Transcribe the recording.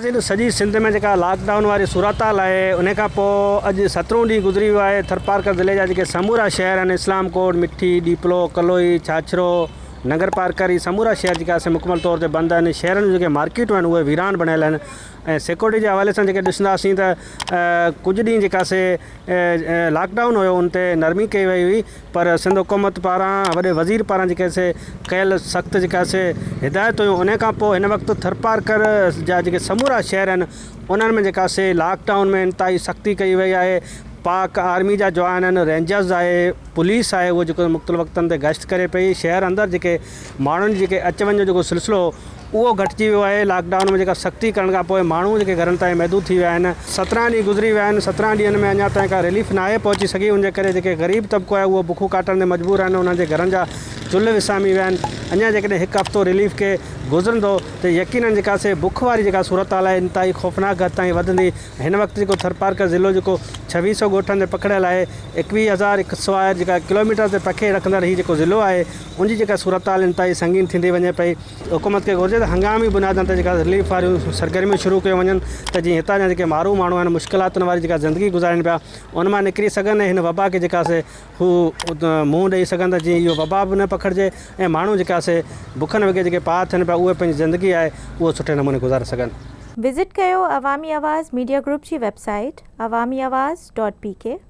नाज़रीन सॼी सिंध में जेका लॉकडाउन वारी सूरत हाल आहे उन खां पोइ अॼु 17 ॾींहुं गुज़री वियो आहे। थरपारकर ज़िले जा जेके समूरा शहर आहिनि इस्लामकोट, मिठी, डीपलो, कलोई, छाछरो, नगर पार्कर, समूरा शहर जेका मुकमल तौर ते बंदि आहिनि। शहरनि जूं जेके मार्केटूं आहिनि उहे वीरान बणियल आहिनि ऐं सिक्योरिटी जे हवाले सां जेके ॾिसंदासीं त कुझु ॾींहं जेका लॉकडाउन हुयो उन ते नरमी कई वई हुई, पर सिंध हुकूमत पारां वॾे वज़ीर पारां जेके कयल सख़्तु जेका हिदायत हुयूं उन खां पोइ हिन वक़्तु थरपारकर जा जेके समूरा शहर आहिनि उन्हनि में जेका लॉकडाउन में इंतिहाई सख़्ती कई वई आहे। पाक आर्मी जा जवान आहिनि, रेंजर्स आहे, पुलिस आहे, उहो जेको मुख़्तलिफ़ वक़्तनि ते गश्त करे पई। शहर अंदरि जेके माण्हुनि जेके अच वञ जो जेको सिलसिलो उहो घटिजी वियो आहे। लॉकडाउन में जेका सख़्ती करण खां पोइ माण्हू जेके घरनि ताईं महदूद थी विया आहिनि। 17 ॾींहं गुज़री विया आहिनि। 17 ॾींहंनि में अञा ताईं का रिलीफ न आहे पहुची सघी। उनजे करे जेके ग़रीब तबिको आहे उहो बुखो काटण ते मजबूर आहिनि। उन्हनि जे घरनि जा चुल्ह विसामी विया आहिनि। अञा जेकॾहिं हिकु हफ़्तो रिलीफ खे गुज़रंदो त यकीनन जेका बुख वारी जेका सूरत हाल आहे इंतिहाई ख़ौफ़नाक हद ताईं वधंदी। हिन वक़्तु जेको थरपारकर ज़िलो जेको 2600 ॻोठनि ते पकड़ियल आहे, 21,100 जेका किलोमीटर ते पखे रखंदड़ हीउ जेको ज़िलो आहे उनजी जेका सूरत हाल इंतिहाई संगीन थींदी वञे पई। हुकूमत खे घुरिजे त हंगामी बुनियादनि ते जेका रिलीफ वारियूं सरगर्मियूं शुरू कयूं वञनि त जीअं हितां जा जेके माण्हू आहिनि मुश्किलातुनि वारी जेका ज़िंदगी गुज़ारनि पिया उन मां निकिरी सघनि, हिन वबा खे जेका हू मुंहुं ॾेई सघनि त जीअं इहो वबा बि न पखिड़िजे ऐं माण्हू जेका बुखनि वगे जेके पार थियनि पिया उहे पंहिंजी ज़िंदगी आहे उहो सुठे नमूने गुज़ारे सघनि। विज़िट कयो अवामी आवाज़ मीडिया ग्रुप जी वेबसाइट awamiawaz.pk।